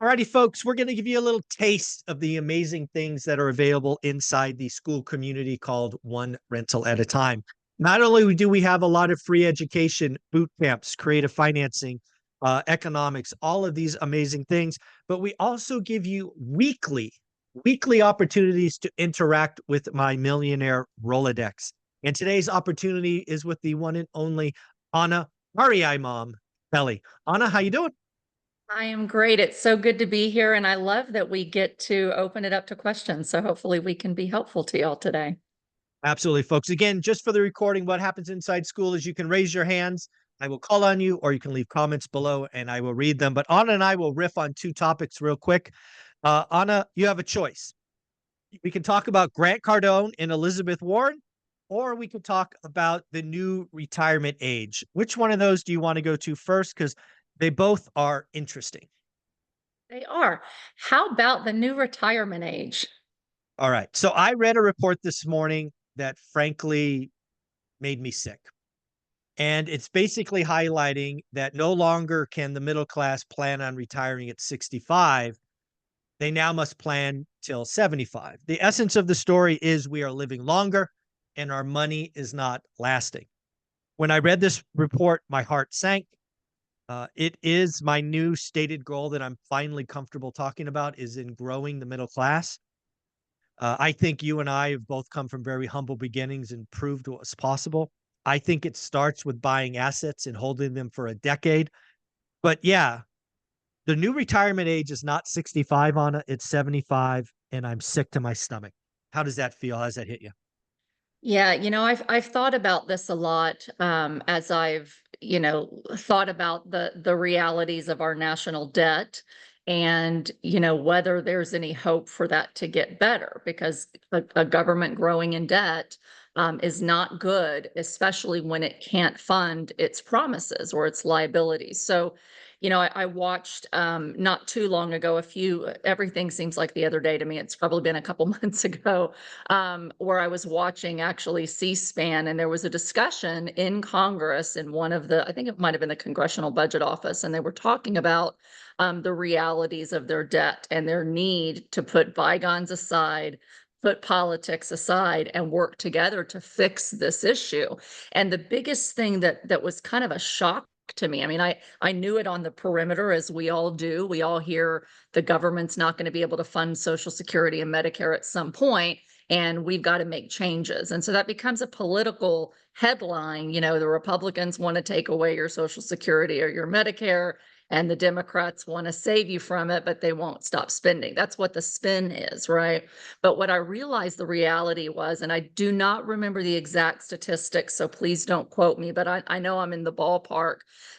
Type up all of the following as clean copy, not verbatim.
Alrighty, folks, we're going to give you a little taste of the amazing things that are available inside the school community called One Rental at a Time. Not only do we have a lot of free education, boot camps, creative financing, economics, all of these amazing things, but we also give you weekly opportunities to interact with my millionaire Rolodex. And today's opportunity is with the one and only Anna Marii Mom Kelly. Anna, how you doing? I am great. It's so good to be here, and I love that we get to open it up to questions. So hopefully we can be helpful to y'all today. Absolutely, folks. Again, just for the recording, what happens inside school is you can raise your hands. I will call on you, or you can leave comments below and I will read them. But Anna and I will riff on two topics real quick. Anna, you have a choice. We can talk about Grant Cardone and Elizabeth Warren, or we could talk about the new retirement age. Which one of those do you want to go to first? Because they both are interesting. They are. How about the new retirement age? All right. So I read a report this morning that frankly made me sick. And it's basically highlighting that no longer can the middle class plan on retiring at 65. They now must plan till 75. The essence of the story is we are living longer and our money is not lasting. When I read this report, my heart sank. It is my new stated goal that I'm finally comfortable talking about is in growing the middle class. I think you and I have both come from very humble beginnings and proved what was possible. I think it starts with buying assets and holding them for a decade. But yeah, the new retirement age is not 65 on it, it's 75, and I'm sick to my stomach. How does that feel? How does that hit you? Yeah, I've thought about this a lot as I've thought about the realities of our national debt and whether there's any hope for that to get better because a government growing in debt is not good, especially when it can't fund its promises or its liabilities. So I watched not too long ago, everything seems like the other day to me. It's probably been a couple months ago, where I was watching actually C-SPAN, and there was a discussion in Congress in I think it might have been the Congressional Budget Office, and they were talking about the realities of their debt and their need to put bygones aside, put politics aside, and work together to fix this issue. And the biggest thing that was kind of a shock to me. I mean, I knew it on the perimeter as we all do. We all hear the government's not going to be able to fund Social Security and Medicare at some point, and we've got to make changes. And so that becomes a political headline. The Republicans want to take away your Social Security or your Medicare, and the Democrats want to save you from it, but they won't stop spending. That's what the spin is, right? But what I realized the reality was, and I do not remember the exact statistics, so please don't quote me, but I know I'm in the ballpark.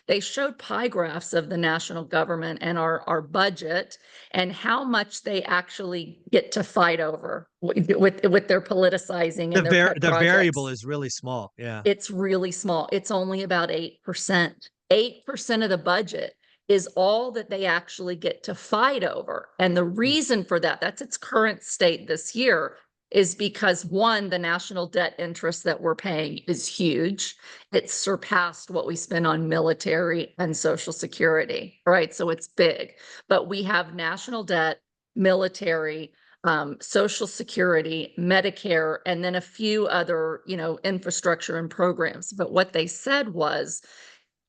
They showed pie graphs of the national government and our budget and how much they actually get to fight over with their politicizing and their pet The variable projects. is really small. Yeah. It's really small. It's only about 8%. 8% of the budget is all that they actually get to fight over. And the Mm. reason for that, that's its current state this year, is because one, the national debt interest that we're paying is huge. It's surpassed what we spend on military and Social Security, right? So it's big. But we have national debt, military, Social Security, Medicare, and then a few other, infrastructure and programs. But what they said was,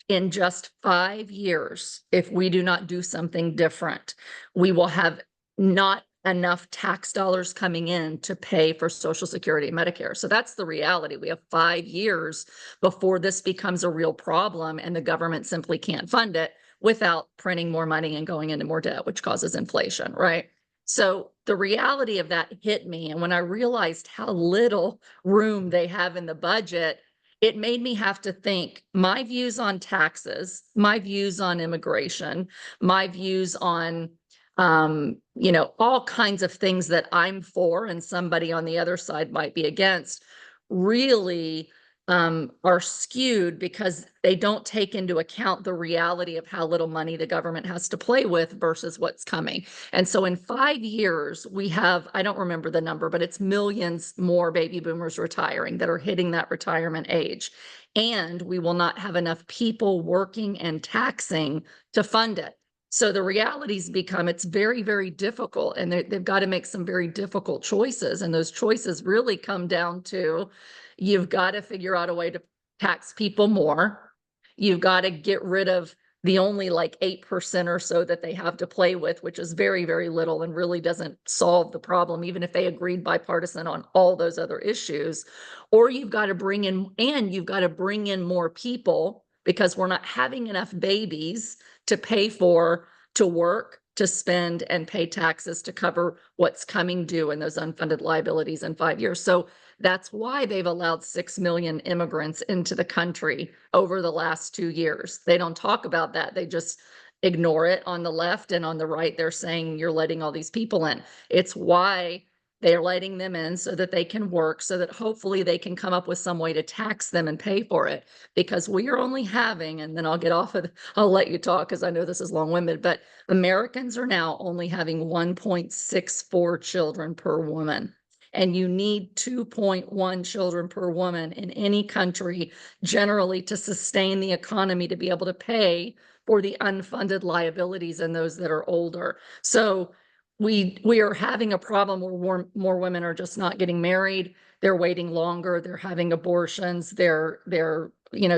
in just 5 years, if we do not do something different, we will have not enough tax dollars coming in to pay for Social Security and Medicare. So that's the reality. We have 5 years before this becomes a real problem, and the government simply can't fund it without printing more money and going into more debt, which causes inflation, right? So the reality of that hit me. And when I realized how little room they have in the budget, it made me have to think my views on taxes, my views on immigration, my views on all kinds of things that I'm for and somebody on the other side might be against, really are skewed because they don't take into account the reality of how little money the government has to play with versus what's coming. And so in 5 years, we have, I don't remember the number, but it's millions more baby boomers retiring that are hitting that retirement age. And we will not have enough people working and taxing to fund it. So the realities become it's very, very difficult, and they've got to make some very difficult choices. And those choices really come down to you've got to figure out a way to tax people more. You've got to get rid of the only like 8% or so that they have to play with, which is very, very little and really doesn't solve the problem, even if they agreed bipartisan on all those other issues. Or you've got to bring in, and you've got to bring in more people because we're not having enough babies to pay for, to work, to spend, and pay taxes to cover what's coming due in those unfunded liabilities in 5 years. So that's why they've allowed 6 million immigrants into the country over the last 2 years. They don't talk about that. They just ignore it. On the left and on the right, they're saying you're letting all these people in. It's why they're letting them in so that they can work, so that hopefully they can come up with some way to tax them and pay for it. Because we are only having, and then I'll get off of, I'll let you talk because I know this is long-winded, but Americans are now only having 1.64 children per woman. And you need 2.1 children per woman in any country generally to sustain the economy, to be able to pay for the unfunded liabilities and those that are older. So we are having a problem where more women are just not getting married. They're waiting longer. They're having abortions. They're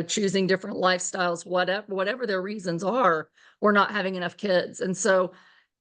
choosing different lifestyles. Whatever their reasons are, we're not having enough kids. And so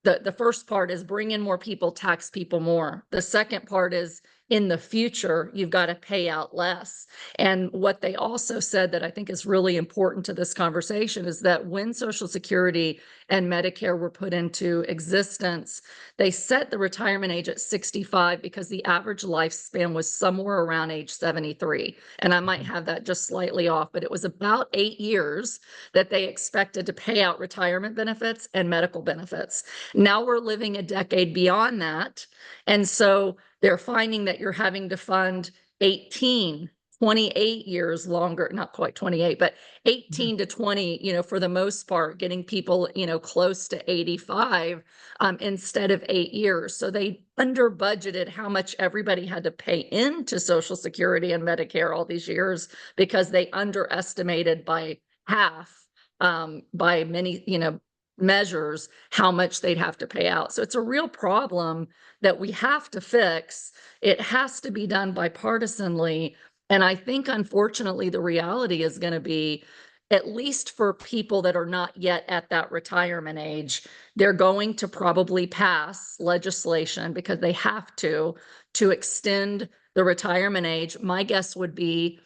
the first part is bring in more people, tax people more. The second part is in the future, you've got to pay out less. And what they also said that I think is really important to this conversation is that when Social Security and Medicare were put into existence, they set the retirement age at 65 because the average lifespan was somewhere around age 73. And I might have that just slightly off, but it was about 8 years that they expected to pay out retirement benefits and medical benefits. Now we're living a decade beyond that. And so they're finding that you're having to fund 18, 28 years longer, not quite 28, but 18 to 20, for the most part, getting people, close to 85 instead of 8 years. So they under budgeted how much everybody had to pay into Social Security and Medicare all these years because they underestimated by half by many, measures how much they'd have to pay out. So it's a real problem that we have to fix. It has to be done bipartisanly. And I think, unfortunately, the reality is going to be, at least for people that are not yet at that retirement age, they're going to probably pass legislation because they have to extend the retirement age. My guess would be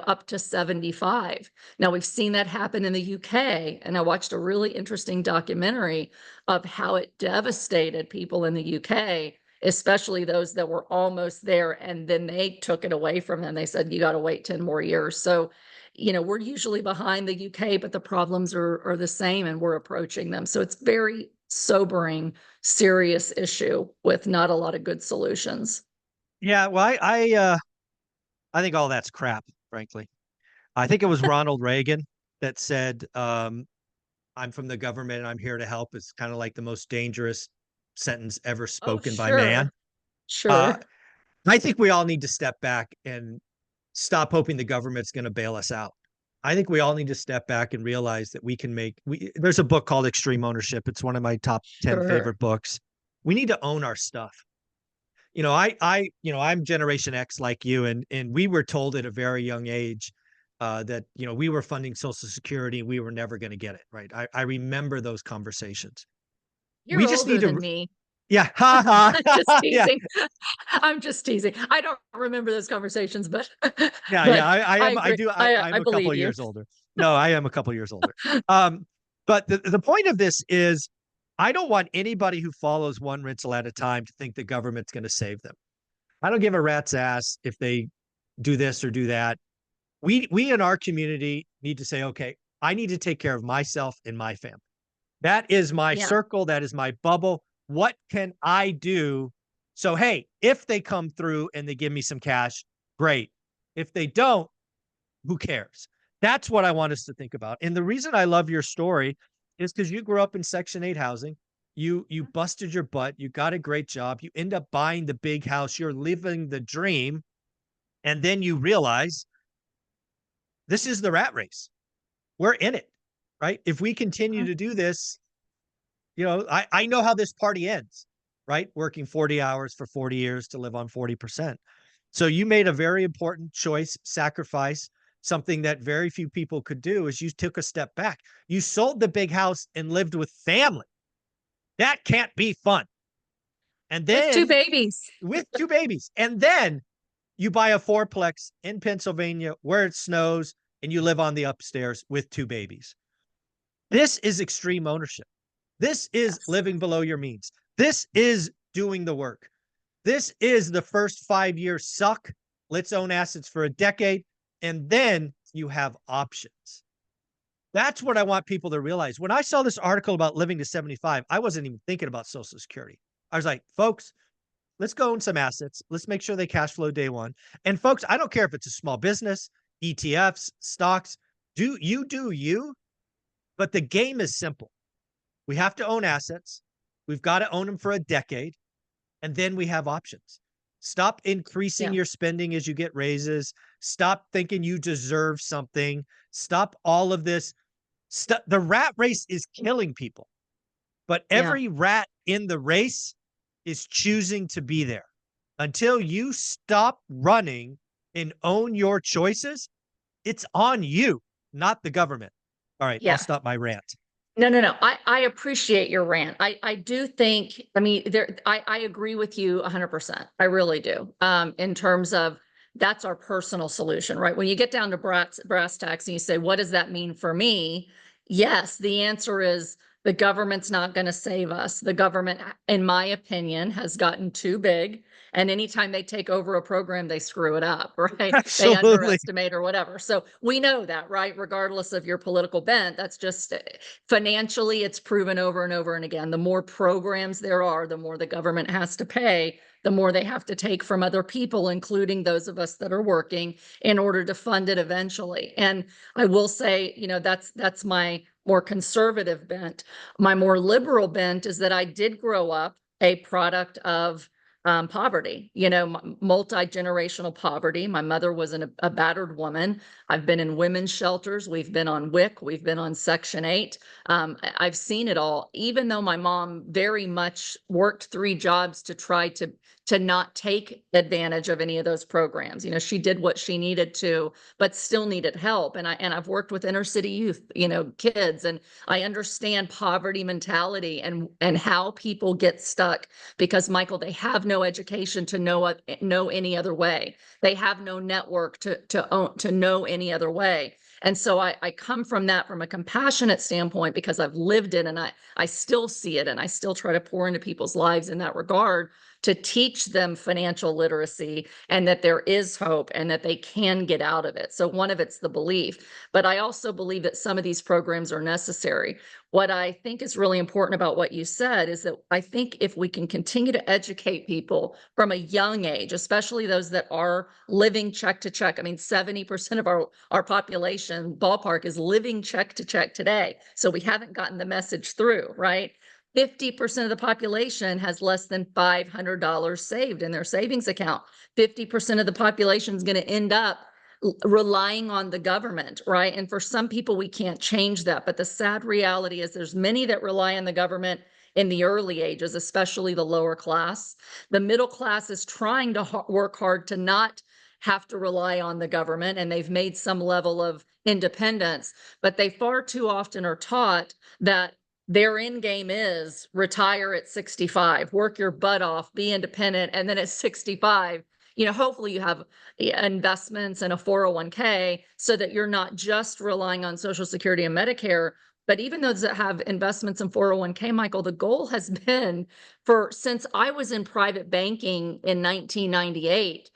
up to 75. Now, we've seen that happen in the UK, and I watched a really interesting documentary of how it devastated people in the UK, especially those that were almost there, and then they took it away from them. They said, you got to wait 10 more years. So, we're usually behind the UK, but the problems are the same, and we're approaching them. So it's very sobering, serious issue with not a lot of good solutions. Yeah, well, I think all that's crap, frankly. I think it was Ronald Reagan that said, I'm from the government and I'm here to help. It's kind of like the most dangerous sentence ever Oh, spoken by man. sure. Uh, Sure. I think we all need to step back and stop hoping the government's going to bail us out. I think we all need to step back and realize that we can there's a book called Extreme Ownership. It's one of my top 10 Sure. favorite books. We need to own our stuff. I'm Generation X like you, and we were told at a very young age that we were funding Social Security, we were never going to get it right. I remember those conversations. We You're just older need than to, me. yeah, ha I'm just ha, yeah, teasing. I'm just teasing. I don't remember those conversations, but yeah. but I I am. I agree. do. I I'm a couple believe of you. years older. No, I am a couple of years older. Um, but the point of this is, I don't want anybody who follows one rental at a time to think the government's going to save them. I don't give a rat's ass if they do this or do that. We in our community need to say, okay, I need to take care of myself and my family. That is my Yeah. circle. That is my bubble. What can I do? So, hey, if they come through and they give me some cash, great. If they don't, who cares? That's what I want us to think about. And the reason I love your story is because you grew up in Section 8 housing. You busted your butt. You got a great job. You end up buying the big house. You're living the dream. And then you realize this is the rat race. We're in it, right? If we continue to do this, I know how this party ends, right? Working 40 hours for 40 years to live on 40%. So you made a very important choice, sacrifice, something that very few people could do is you took a step back. You sold the big house and lived with family. That can't be fun. And With two then babies. with two babies. And then you buy a fourplex in Pennsylvania where it snows and you live on the upstairs with two babies. This is extreme ownership. This is Yes. living below your means. This is doing the work. This is the first 5 years suck. Let's own assets for a decade. And then you have options. That's what I want people to realize. When I saw this article about living to 75, I wasn't even thinking about Social Security. I was like, folks, let's go own some assets. Let's make sure they cash flow day one. And folks, I don't care if it's a small business, ETFs, stocks, do you, but the game is simple. We have to own assets. We've got to own them for a decade. And then we have options. Stop increasing Yeah. your spending as you get raises. Stop thinking you deserve something. Stop all of this. The rat race is killing people. But Yeah. every rat in the race is choosing to be there. Until you stop running and own your choices, it's on you, not the government. All right, I'll Yeah. stop my rant. No. I appreciate your rant. I do think, I mean, I agree with you 100%. I really do. In terms of that's our personal solution, right? When you get down to brass tacks and you say, what does that mean for me? Yes, the answer is the government's not going to save us. The government, in my opinion, has gotten too big. And anytime they take over a program, they screw it up, right? They Absolutely. underestimate or whatever. So we know that, right? Regardless of your political bent, that's just financially, it's proven over and over and again. The more programs there are, the more the government has to pay, the more they have to take from other people, including those of us that are working, in order to fund it eventually. And I will say, that's my more conservative bent. My more liberal bent is that I did grow up a product of poverty, multi-generational poverty. My mother was a battered woman. I've been in women's shelters. We've been on WIC. We've been on Section 8. I've seen it all, even though my mom very much worked 3 jobs to try to not take advantage of any of those programs. She did what she needed to, but still needed help. And I've worked with inner city youth, kids, and I understand poverty mentality and how people get stuck because, Michael, they have no education to know any other way. They have no network to know any other way. And so I come from that from a compassionate standpoint because I've lived it and I still see it and I still try to pour into people's lives in that regard to teach them financial literacy and that there is hope and that they can get out of it. So one of it's the belief, but I also believe that some of these programs are necessary. What I think is really important about what you said is that I think if we can continue to educate people from a young age, especially those that are living check to check. I mean, 70% of our population ballpark is living check to check today. So we haven't gotten the message through, right? 50% of the population has less than $500 saved in their savings account. 50% of the population is going to end up relying on the government, right? And for some people, we can't change that. But the sad reality is there's many that rely on the government in the early ages, especially the lower class. The middle class is trying to work hard to not have to rely on the government, and they've made some level of independence, but they far too often are taught that their end game is retire at 65, work your butt off, be independent, and then at 65, hopefully you have investments and a 401k so that you're not just relying on Social Security and Medicare. But even those that have investments in 401k, Michael, the goal has been since I was in private banking in 1998,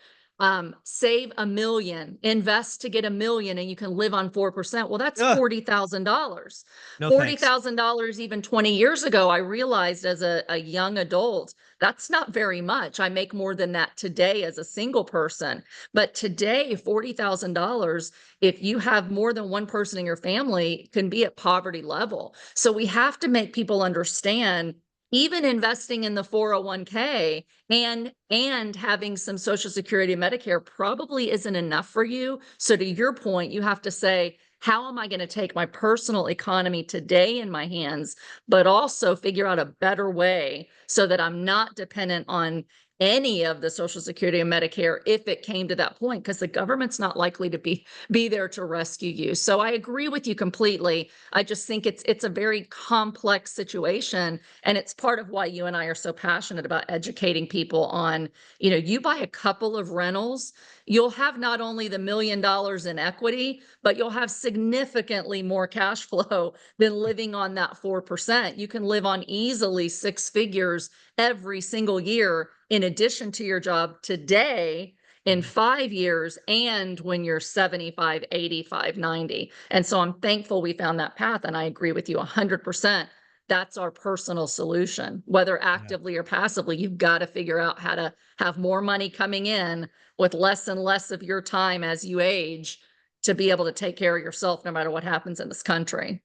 save $1 million, invest to get $1 million, and you can live on 4%. Well, that's Ugh, $40,000. no thanks. $40,000 even 20 years ago, I realized as a young adult, that's not very much. I make more than that today as a single person. But today, $40,000, if you have more than one person in your family, can be at poverty level. So we have to make people understand even investing in the 401k and having some Social Security and Medicare probably isn't enough for you. So to your point, you have to say, how am I going to take my personal economy today in my hands, but also figure out a better way so that I'm not dependent on any of the Social Security and Medicare if it came to that point, because the government's not likely to be there to rescue you. So I agree with you completely. I just think it's a very complex situation, and it's part of why you and I are so passionate about educating people on, you buy a couple of rentals, you'll have not only the $1 million in equity, but you'll have significantly more cash flow than living on that 4%. You can live on easily six figures every single year in addition to your job today, in 5 years, and when you're 75, 85, 90. And so I'm thankful we found that path. And I agree with you 100%. That's our personal solution, whether Yeah. actively or passively. You've got to figure out how to have more money coming in with less and less of your time as you age to be able to take care of yourself no matter what happens in this country.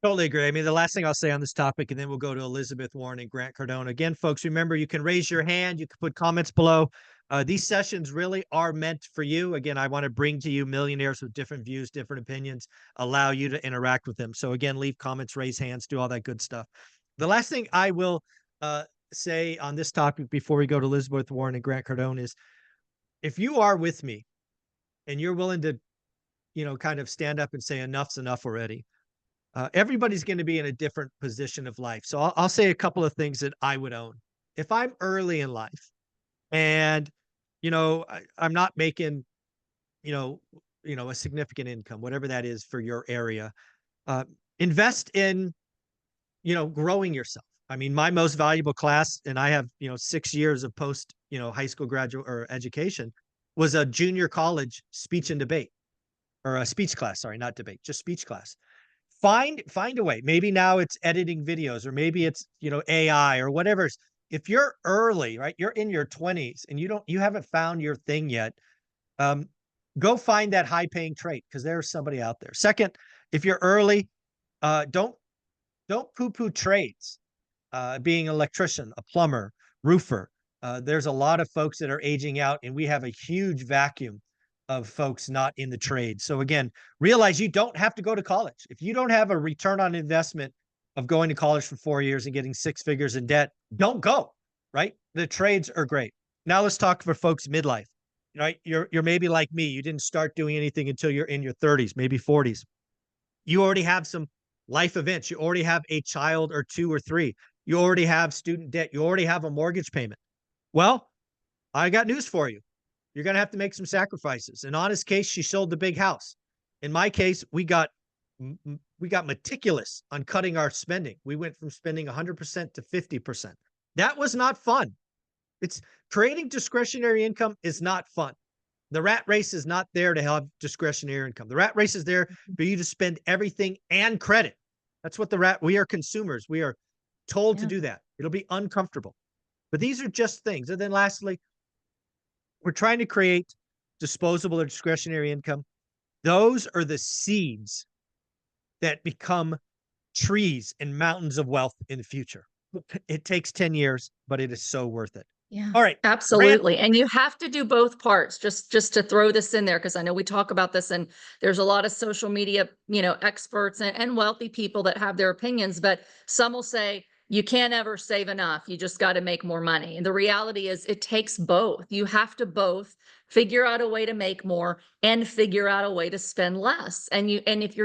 Totally agree. I mean, the last thing I'll say on this topic, and then we'll go to Elizabeth Warren and Grant Cardone. Again, folks, remember you can raise your hand, you can put comments below. These sessions really are meant for you. Again, I want to bring to you millionaires with different views, different opinions, allow you to interact with them. So again, leave comments, raise hands, do all that good stuff. The last thing I will say on this topic before we go to Elizabeth Warren and Grant Cardone is, if you are with me and you're willing to, kind of stand up and say enough's enough already, everybody's going to be in a different position of life. So I'll say a couple of things that I would own. If I'm early in life and, I'm not making, you know, a significant income, whatever that is for your area, uh, invest in, growing yourself. I mean, my most valuable class, and I have, 6 years of post, high school graduate or education, was a junior college speech and debate, or a speech class. Sorry, not debate, just speech class. Find a way. Maybe now it's editing videos, or maybe it's, AI or whatever. If you're early, right, you're in your 20s and you haven't found your thing yet, um, go find that high paying trade, because there's somebody out there. Second, if you're early, don't poo poo trades. Being an electrician, a plumber, roofer. There's a lot of folks that are aging out, and we have a huge vacuum of folks not in the trade. So again, realize you don't have to go to college. If you don't have a return on investment of going to college for 4 years and getting six figures in debt, don't go, right? The trades are great. Now let's talk for folks midlife. Right? You're maybe like me. You didn't start doing anything until you're in your 30s, maybe 40s. You already have some life events. You already have a child or two or three. You already have student debt. You already have a mortgage payment. Well, I got news for you. You're going to have to make some sacrifices. In Anna's case, she sold the big house. In my case, we got meticulous on cutting our spending. We went from spending 100% to 50%. That was not fun. It's creating discretionary income is not fun. The rat race is not there to have discretionary income. The rat race is there for you to spend everything and credit. That's what we are consumers. We are told to do that. It'll be uncomfortable. But these are just things. And then lastly, we're trying to create disposable or discretionary income. Those are the seeds that become trees and mountains of wealth in the future. It takes 10 years, but it is so worth it. Yeah, All right, Grant. absolutely. And you have to do both parts, just to throw this in there, because I know we talk about this and there's a lot of social media, experts and wealthy people that have their opinions, but some will say you can't ever save enough. You just got to make more money. And the reality is it takes both. You have to both figure out a way to make more and figure out a way to spend less. And if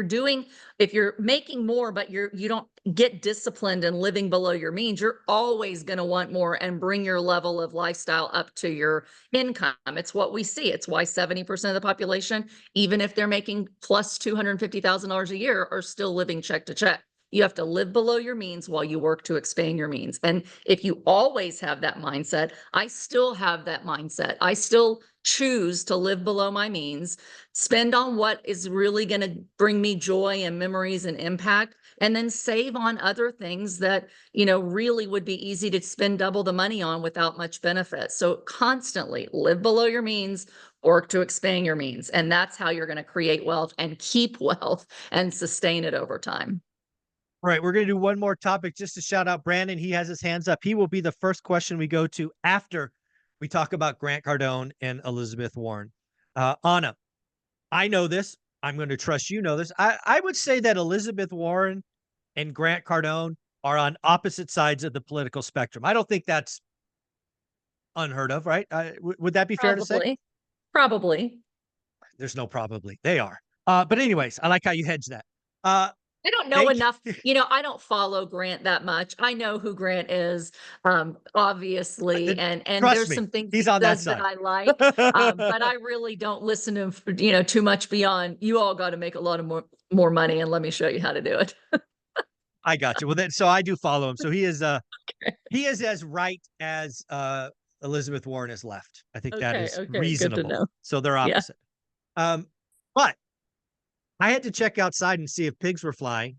you're making more, but you don't get disciplined and living below your means, you're always going to want more and bring your level of lifestyle up to your income. It's what we see. It's why 70% of the population, even if they're making plus $250,000 a year, are still living check to check. You have to live below your means while you work to expand your means. And if you always have that mindset, I still have that mindset. I still choose to live below my means, spend on what is really going to bring me joy and memories and impact, and then save on other things that, really would be easy to spend double the money on without much benefit. So constantly live below your means, work to expand your means. And that's how you're going to create wealth and keep wealth and sustain it over time. All right, we're going to do one more topic just to shout out Brandon. He has his hands up. He will be the first question we go to after we talk about Grant Cardone and Elizabeth Warren. Anna, I know this. I'm going to trust you know this. I would say that Elizabeth Warren and Grant Cardone are on opposite sides of the political spectrum. I don't think that's unheard of, right? Would that be fair to say? Probably. Probably. There's no probably. They are. But anyways, I like how you hedge that. I don't know They enough. I don't follow Grant that much. I know who Grant is, obviously, and trust there's me, some things he's he on that says that side. I like, but I really don't listen to him for, too much beyond, you all got to make a lot of more money, and let me show you how to do it. I got you. Well, then, so I do follow him. So he is as right as Elizabeth Warren is left. I think that Okay, is okay, good to reasonable. know. So they're Yeah. opposite. Um, but I had to check outside and see if pigs were flying.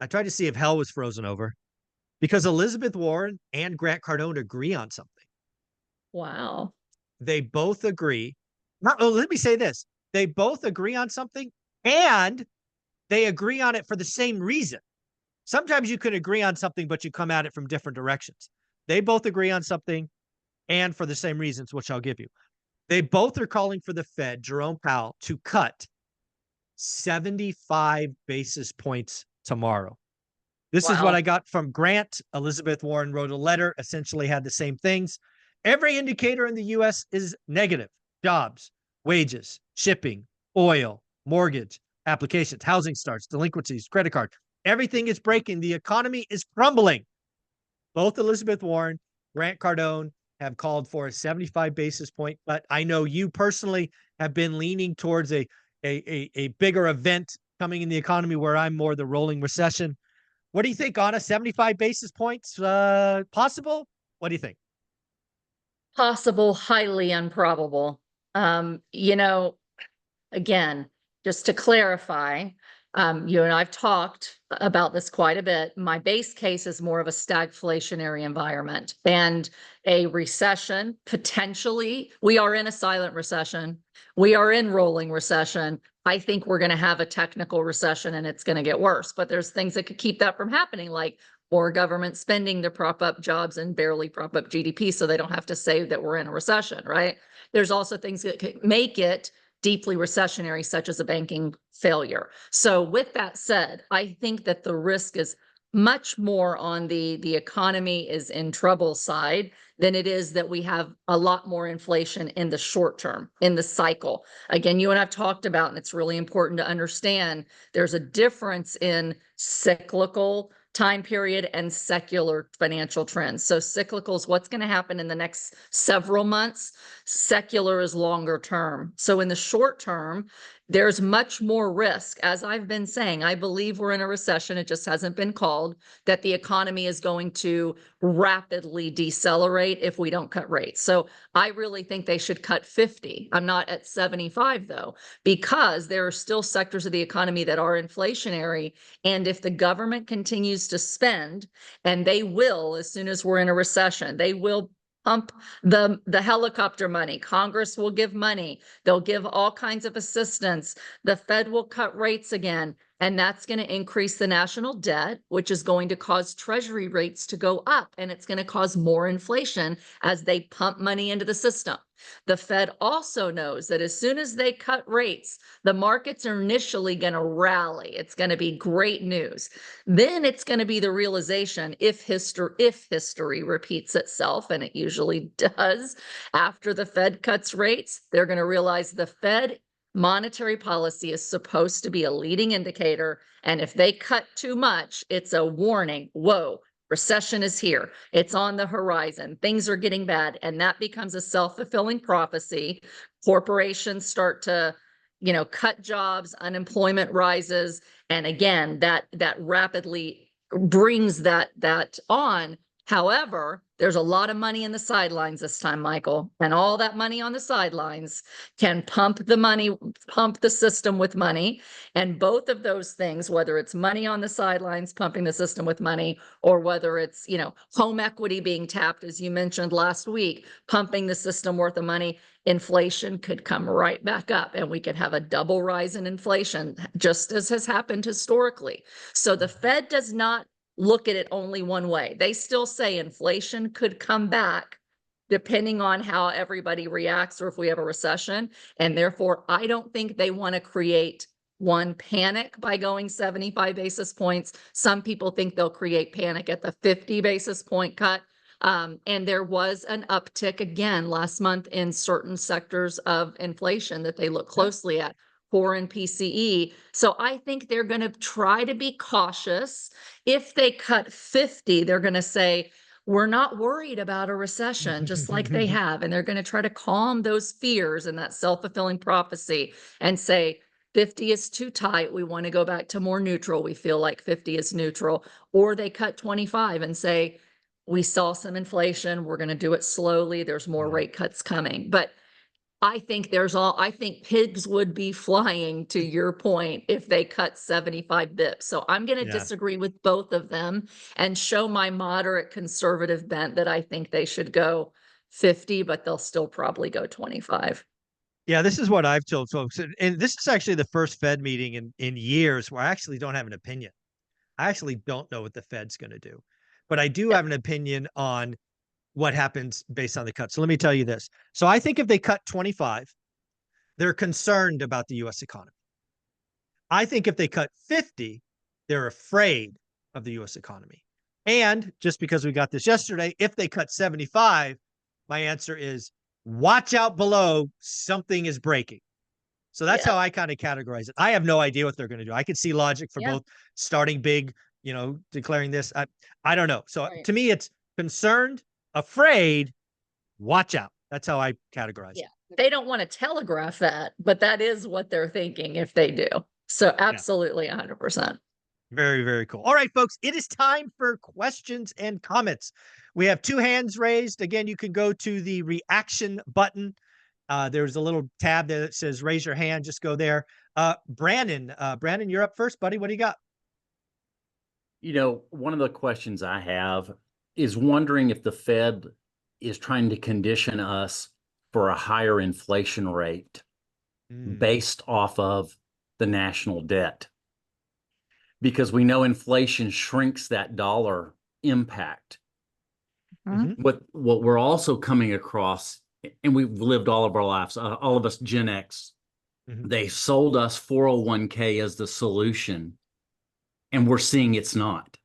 I tried to see if hell was frozen over because Elizabeth Warren and Grant Cardone agree on something. Wow. They both agree. Not, oh, let me say this. They both agree on something and they agree on it for the same reason. Sometimes you can agree on something, but you come at it from different directions. They both agree on something and for the same reasons, which I'll give you. They both are calling for the Fed, Jerome Powell, to cut 75 basis points tomorrow. This is what Wow. I got from Grant. Elizabeth Warren wrote a letter, essentially had the same things. Every indicator in the US is negative: jobs, wages, shipping, oil, mortgage, applications, housing starts, delinquencies, credit card. Everything is breaking. The economy is crumbling. Both Elizabeth Warren, Grant Cardone have called for a 75 basis point, but I know you personally have been leaning towards a bigger event coming in the economy where I'm more the rolling recession. What do you think, Anna? 75 basis points possible? What do you think? Possible, highly improbable. Um, you know, Again, just to clarify, you and I've talked about this quite a bit. My base case is more of a stagflationary environment and a recession. Potentially, we are in a silent recession. We are in rolling recession. I think we're going to have a technical recession and it's going to get worse. But there's things that could keep that from happening, like more government spending to prop up jobs and barely prop up GDP so they don't have to say that we're in a recession, right? There's also things that could make it deeply recessionary, such as a banking failure. So with that said, I think that the risk is much more on the economy is in trouble side than it is that we have a lot more inflation in the short term, in the cycle. Again, you and I've talked about, and it's really important to understand, there's a difference in cyclical time period and secular financial trends. So cyclical is what's going to happen in the next several months. Secular is longer term. So in the short term, there's much more risk. As I've been saying, I believe we're in a recession. It just hasn't been called, that the economy is going to rapidly decelerate if we don't cut rates. So I really think they should cut 50. I'm not at 75 though, because there are still sectors of the economy that are inflationary. And if the government continues to spend, and they will, as soon as we're in a recession, they will pump the helicopter money. Congress will give money. They'll give all kinds of assistance. The Fed will cut rates again. And that's going to increase the national debt, which is going to cause treasury rates to go up. And it's going to cause more inflation as they pump money into the system. The Fed also knows that as soon as they cut rates, the markets are initially going to rally. It's going to be great news. Then it's going to be the realization, if history repeats itself, and it usually does, after the Fed cuts rates, they're going to realize the Fed monetary policy is supposed to be a leading indicator. And if they cut too much, it's a warning. Whoa, recession is here. It's on the horizon. Things are getting bad. And that becomes a self-fulfilling prophecy. Corporations start to, cut jobs, unemployment rises. And again, that rapidly brings that on. However, there's a lot of money in the sidelines this time, Michael, and all that money on the sidelines can pump the system with money. And both of those things, whether it's money on the sidelines, pumping the system with money, or whether it's, home equity being tapped, as you mentioned last week, pumping the system worth of money, inflation could come right back up and we could have a double rise in inflation, just as has happened historically. So the Fed does not look at it only one way. They still say inflation could come back depending on how everybody reacts or if we have a recession. And therefore, I don't think they want to create one, panic by going 75 basis points. Some people think they'll create panic at the 50 basis point cut. And there was an uptick again last month in certain sectors of inflation that they look closely at, core and PCE. So I think they're going to try to be cautious. If they cut 50, they're going to say, we're not worried about a recession, just like they have. And they're going to try to calm those fears and that self-fulfilling prophecy and say, 50 is too tight. We want to go back to more neutral. We feel like 50 is neutral. Or they cut 25 and say, we saw some inflation. We're going to do it slowly. There's more rate cuts coming. But I think I think pigs would be flying, to your point, if they cut 75 bips. So I'm going to disagree with both of them and show my moderate conservative bent that I think they should go 50, but they'll still probably go 25. Yeah, this is what I've told folks. And this is actually the first Fed meeting in years where I actually don't have an opinion. I actually don't know what the Fed's going to do, but I do have an opinion on what happens based on the cut. So let me tell you this. So I think if they cut 25, they're concerned about the US economy. I think if they cut 50, they're afraid of the US economy. And just because we got this yesterday, if they cut 75, my answer is watch out below, something is breaking. So that's how I kind of categorize it. I have no idea what they're going to do. I can see logic for both starting big, declaring this. I don't know. So to me, it's concerned, afraid, watch out. That's how I categorize it. They don't want to telegraph that, but that is what they're thinking if they do. So absolutely 100%. Very, very cool. All right, folks, it is time for questions and comments. We have 2 hands raised. Again, you can go to the reaction button. There's a little tab there that says raise your hand. Just go there. Brandon, you're up first, buddy. What do you got? One of the questions I have is wondering if the Fed is trying to condition us for a higher inflation rate based off of the national debt. Because we know inflation shrinks that dollar impact. What we're also coming across, and we've lived all of our lives, all of us Gen X, they sold us 401k as the solution, and we're seeing it's not.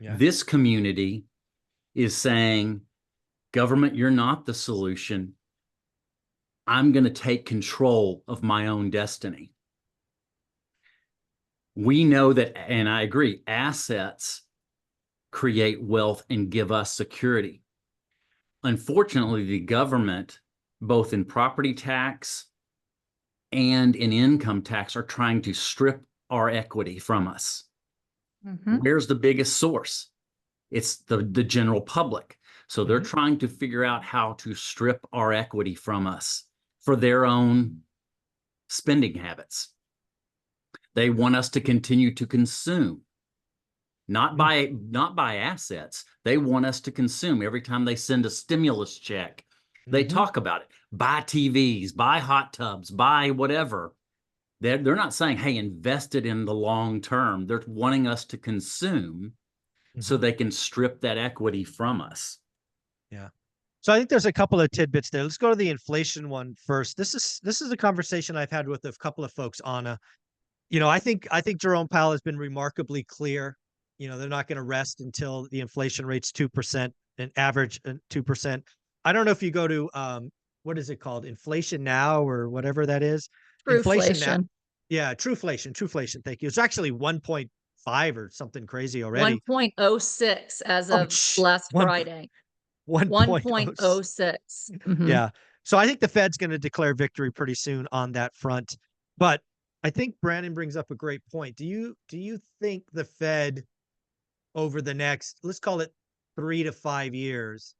This community is saying, government, you're not the solution. I'm going to take control of my own destiny. We know that, and I agree, assets create wealth and give us security. Unfortunately, the government, both in property tax and in income tax, are trying to strip our equity from us. Where's the biggest source? It's the general public. So they're trying to figure out how to strip our equity from us for their own spending habits. They want us to continue to consume, not by assets. They want us to consume. Every time they send a stimulus check, they talk about it. Buy TVs, buy hot tubs, buy whatever. They're not saying, hey, invest it in the long term. They're wanting us to consume so they can strip that equity from us. Yeah. So I think there's a couple of tidbits there. Let's go to the inflation one first. This is a conversation I've had with a couple of folks, Anna. I think Jerome Powell has been remarkably clear. They're not going to rest until the inflation rate's 2%, an average 2%. I don't know if you go to what is it called? Inflation Now or whatever that is. Inflation Now. Yeah, Trueflation. Thank you. It's actually 1.5 or something crazy already. 1.06 as of last Friday. 1.06. Yeah. So I think the Fed's going to declare victory pretty soon on that front. But I think Brandon brings up a great point. Do you think the Fed over the next, let's call it 3 to 5 years,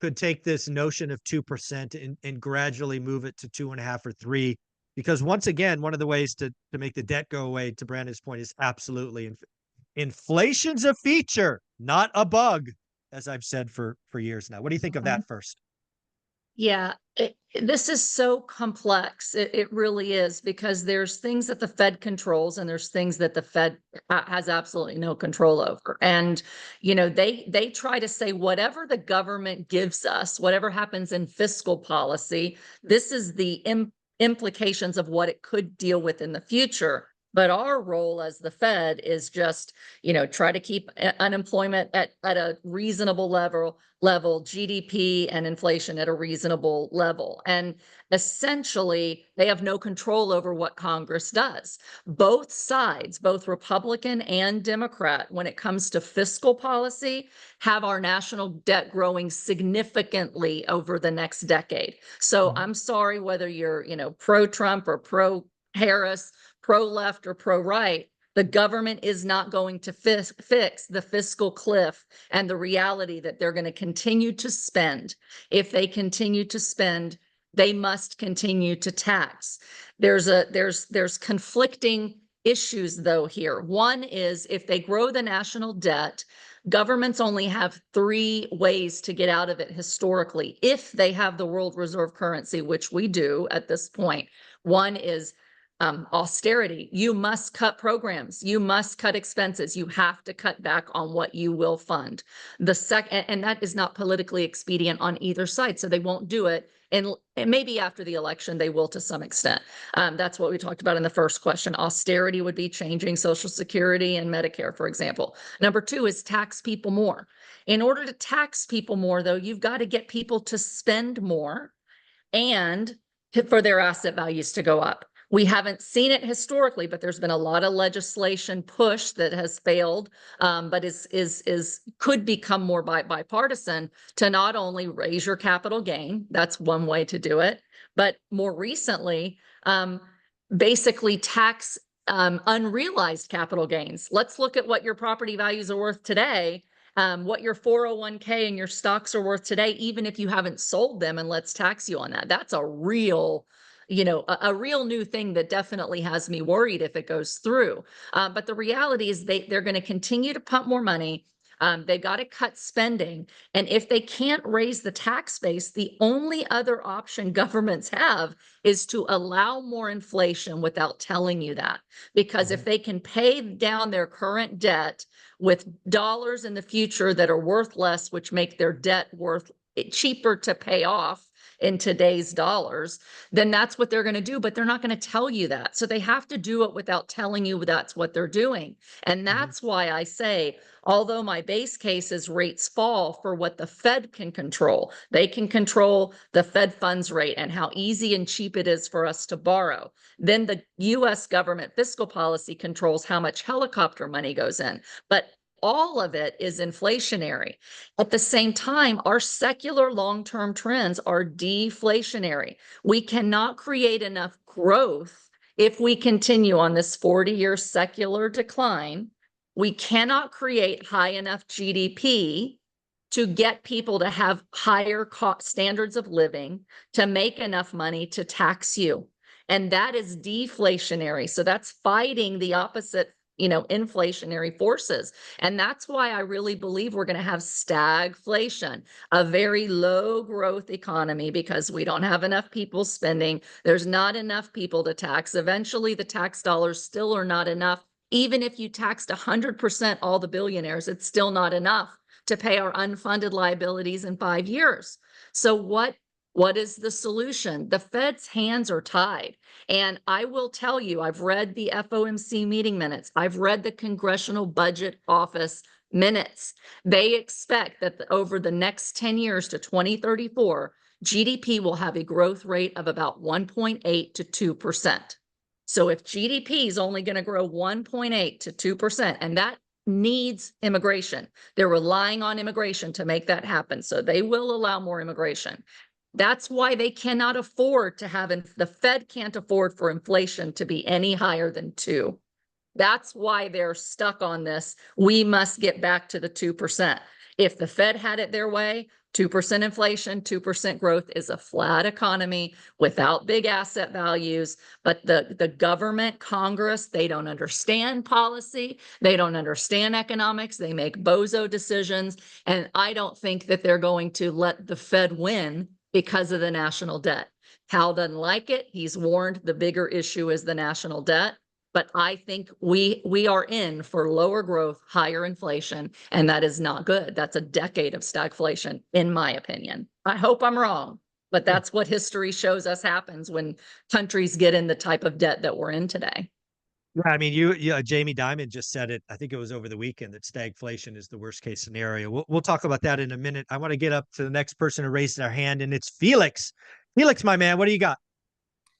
could take this notion of 2% and gradually move it to 2.5 or 3? Because once again, one of the ways to make the debt go away, to Brandon's point, is absolutely inflation's a feature, not a bug, as I've said for years now. What do you think of that first? Yeah, this is so complex. It really is, because there's things that the Fed controls and there's things that the Fed has absolutely no control over. And, they try to say whatever the government gives us, whatever happens in fiscal policy, this is the implications of what it could deal with in the future. But our role as the Fed is just, try to keep unemployment at a reasonable level, GDP and inflation at a reasonable level. And essentially, they have no control over what Congress does. Both sides, both Republican and Democrat, when it comes to fiscal policy, have our national debt growing significantly over the next decade. So I'm sorry whether you're, pro-Trump or pro-Harris, pro-left or pro-right, the government is not going to fix the fiscal cliff and the reality that they're going to continue to spend. If they continue to spend, they must continue to tax. There's conflicting issues though here. One is if they grow the national debt, governments only have 3 ways to get out of it historically, if they have the world reserve currency, which we do at this point. One is austerity. You must cut programs. You must cut expenses. You have to cut back on what you will fund. The second, and that is not politically expedient on either side, so they won't do it. And maybe after the election, they will to some extent. That's what we talked about in the first question. Austerity would be changing Social Security and Medicare, for example. Number 2 is tax people more. In order to tax people more, though, you've got to get people to spend more and for their asset values to go up. We haven't seen it historically, but there's been a lot of legislation push that has failed, but could become more bipartisan to not only raise your capital gain, that's one way to do it, but more recently, basically tax unrealized capital gains. Let's look at what your property values are worth today, what your 401k and your stocks are worth today, even if you haven't sold them, and let's tax you on that. That's a real a real new thing that definitely has me worried if it goes through. But the reality is they're going to continue to pump more money. They've got to cut spending. And if they can't raise the tax base, the only other option governments have is to allow more inflation without telling you that. Because if they can pay down their current debt with dollars in the future that are worth less, which make their debt worth cheaper to pay off in today's dollars, then that's what they're going to do, but they're not going to tell you that. So they have to do it without telling you that's what they're doing. And that's why I say, although my base case is rates fall for what the Fed can control, they can control the Fed funds rate and how easy and cheap it is for us to borrow. Then the US government fiscal policy controls how much helicopter money goes in. But all of it is inflationary. At the same time, our secular long-term trends are deflationary. We cannot create enough growth if we continue on this 40-year secular decline. We cannot create high enough GDP to get people to have higher standards of living, to make enough money to tax you. And that is deflationary. So that's fighting the opposite inflationary forces. And that's why I really believe we're going to have stagflation, a very low growth economy, because we don't have enough people spending. There's not enough people to tax. Eventually, the tax dollars still are not enough. Even if you taxed 100% all the billionaires, it's still not enough to pay our unfunded liabilities in 5 years. So what is the solution? The Fed's hands are tied. And I will tell you, I've read the FOMC meeting minutes. I've read the Congressional Budget Office minutes. They expect that over the next 10 years to 2034, GDP will have a growth rate of about 1.8 to 2%. So if GDP is only going to grow 1.8 to 2%, and that needs immigration, they're relying on immigration to make that happen. So they will allow more immigration. That's why they cannot afford to have, the Fed can't afford for inflation to be any higher than 2. That's why they're stuck on this. We must get back to the 2%. If the Fed had it their way, 2% inflation, 2% growth is a flat economy without big asset values. But the government, Congress, they don't understand policy. They don't understand economics. They make bozo decisions. And I don't think that they're going to let the Fed win because of the national debt. Powell doesn't like it. He's warned the bigger issue is the national debt. But I think we are in for lower growth, higher inflation, and that is not good. That's a decade of stagflation, in my opinion. I hope I'm wrong, but that's what history shows us happens when countries get in the type of debt that we're in today. Yeah, I mean, Jamie Dimon just said it. I think it was over the weekend that stagflation is the worst case scenario. We'll talk about that in a minute. I want to get up to the next person who raised their hand, and it's Felix. Felix, my man, what do you got?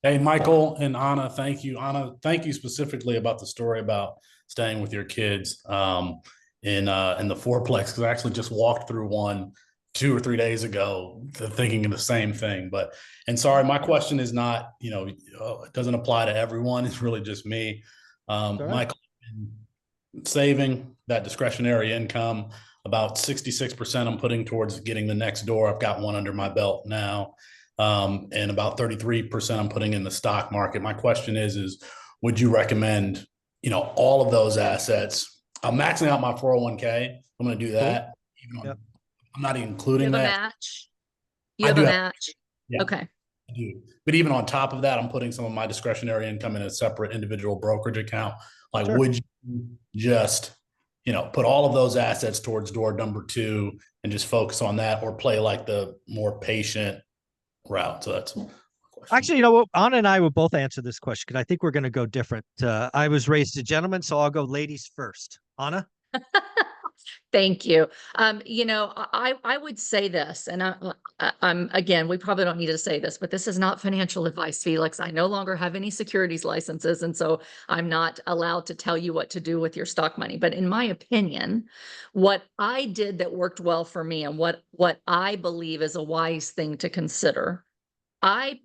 Hey, Michael and Anna, thank you. Anna, thank you specifically about the story about staying with your kids in the fourplex, because I actually just walked through one 2 or 3 days ago, thinking of the same thing. And sorry, my question is not, it doesn't apply to everyone. It's really just me. Right. Michael, saving that discretionary income, about 66% I'm putting towards getting the next door. I've got one under my belt now. And about 33% I'm putting in the stock market. My question is would you recommend, all of those assets? I'm maxing out my 401k. I'm going to do that. Yep. I'm not You including have a that. match? You have a match? Yeah, Okay. I do. But even on top of that, I'm putting some of my discretionary income in a separate individual brokerage account. Like, Sure. would you just, put all of those assets towards door number 2 and just focus on that, or play like the more patient route? So that's my question. Actually, you know what? Anna and I will both answer this question because I think we're going to go different. I was raised a gentleman, so I'll go ladies first. Anna? Thank you. I would say this, and I'm again, we probably don't need to say this, but this is not financial advice, Felix. I no longer have any securities licenses, and so I'm not allowed to tell you what to do with your stock money. But in my opinion, what I did that worked well for me, and what I believe is a wise thing to consider, I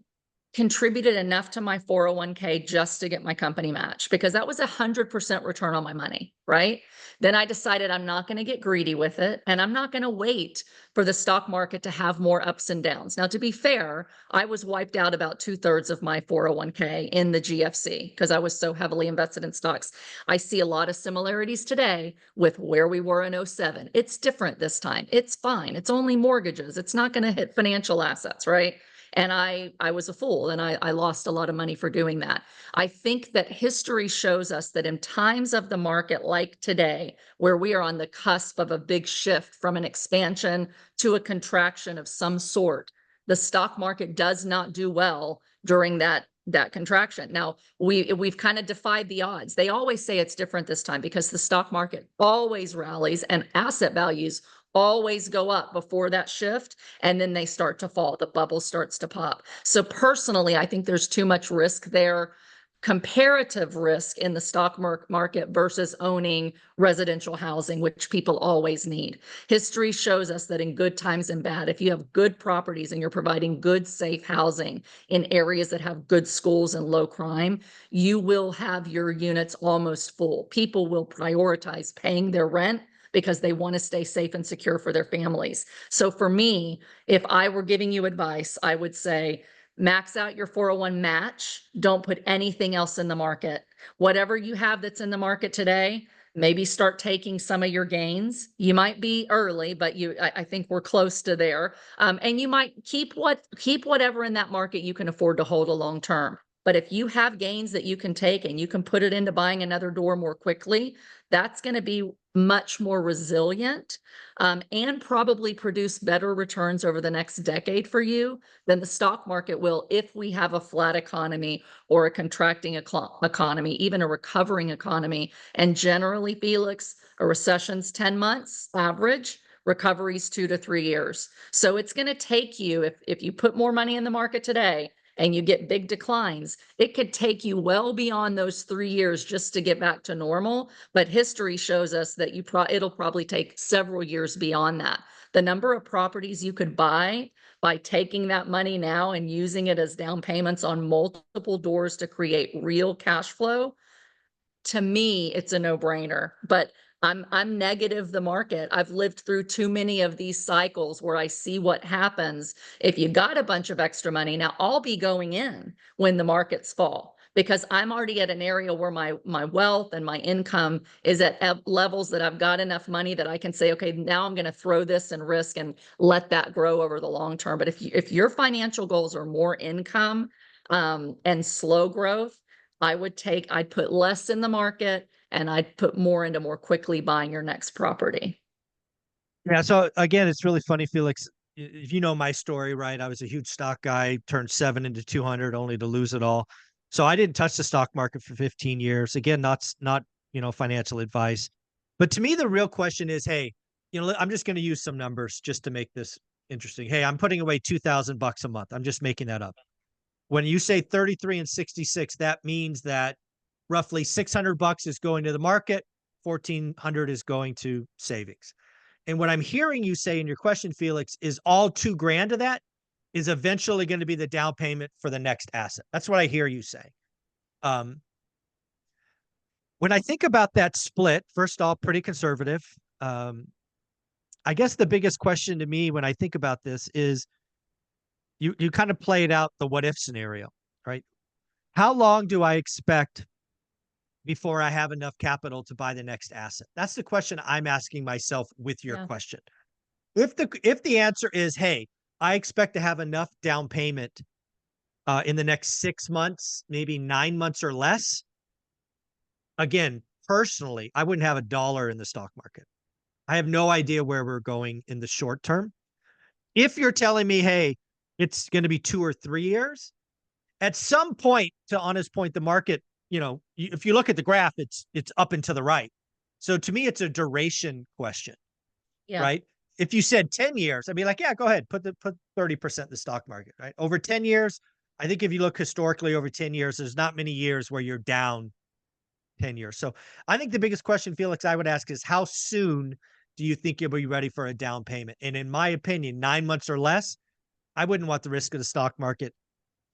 contributed enough to my 401k just to get my company match, because that was 100% return on my money, right? Then I decided I'm not going to get greedy with it, and I'm not going to wait for the stock market to have more ups and downs. Now, to be fair, I was wiped out about 2/3 of my 401k in the GFC because I was so heavily invested in stocks. I see a lot of similarities today with where we were in 07. It's different this time. It's fine. It's only mortgages. It's not going to hit financial assets, right? And I was a fool, and I lost a lot of money for doing that. I think that history shows us that in times of the market like today, where we are on the cusp of a big shift from an expansion to a contraction of some sort, the stock market does not do well during that contraction. Now, we've kind of defied the odds. They always say it's different this time because the stock market always rallies and asset values always go up before that shift, and then they start to fall. The bubble starts to pop. So personally, I think there's too much risk there, comparative risk in the stock market versus owning residential housing, which people always need. History shows us that in good times and bad, if you have good properties and you're providing good, safe housing in areas that have good schools and low crime, you will have your units almost full. People will prioritize paying their rent because they want to stay safe and secure for their families. So for me, if I were giving you advice, I would say max out your 401 match. Don't put anything else in the market. Whatever you have that's in the market today, maybe start taking some of your gains. You might be early, but I think we're close to there. And you might keep whatever in that market you can afford to hold a long term. But if you have gains that you can take and you can put it into buying another door more quickly, that's going to be much more resilient and probably produce better returns over the next decade for you than the stock market will if we have a flat economy or a contracting economy, even a recovering economy. And generally, Felix, a recession's 10 months average. Recovery's 2 to 3 years. So it's going to take you, if you put more money in the market today and you get big declines, it could take you well beyond those 3 years just to get back to normal. But history shows us that it'll probably take several years beyond that. The number of properties you could buy by taking that money now and using it as down payments on multiple doors to create real cash flow, to me, it's a no-brainer. But I'm negative the market. I've lived through too many of these cycles where I see what happens if you got a bunch of extra money. Now, I'll be going in when the markets fall because I'm already at an area where my wealth and my income is at levels that I've got enough money that I can say, okay, now I'm going to throw this in risk and let that grow over the long term. But if your financial goals are more income and slow growth, I'd put less in the market and I'd put more into more quickly buying your next property. Yeah. So again, it's really funny, Felix. If you know my story, right? I was a huge stock guy, turned 7 into 200 only to lose it all. So I didn't touch the stock market for 15 years. Again, not, financial advice. But to me, the real question is, hey, I'm just going to use some numbers just to make this interesting. Hey, I'm putting away $2,000 a month. I'm just making that up. When you say 33 and 66, that means that roughly $600 is going to the market, 1,400 is going to savings. And what I'm hearing you say in your question, Felix, is all $2,000 of that is eventually going to be the down payment for the next asset. That's what I hear you say. When I think about that split, first off, pretty conservative. I guess the biggest question to me when I think about this is you kind of played out the what if scenario, right? How long do I expect before I have enough capital to buy the next asset? That's the question I'm asking myself with your question. If the answer is, hey, I expect to have enough down payment in the next 6 months, maybe 9 months or less, again, personally, I wouldn't have a dollar in the stock market. I have no idea where we're going in the short term. If you're telling me, hey, it's going to be 2 or 3 years, at some point, to Anna's point, the market, if you look at the graph, it's up and to the right. So to me, it's a duration question, right? If you said 10 years, I'd be like, yeah, go ahead, put 30% in the stock market, right? Over 10 years, I think if you look historically over 10 years, there's not many years where you're down 10 years. So I think the biggest question, Felix, I would ask is how soon do you think you'll be ready for a down payment? And in my opinion, 9 months or less, I wouldn't want the risk of the stock market.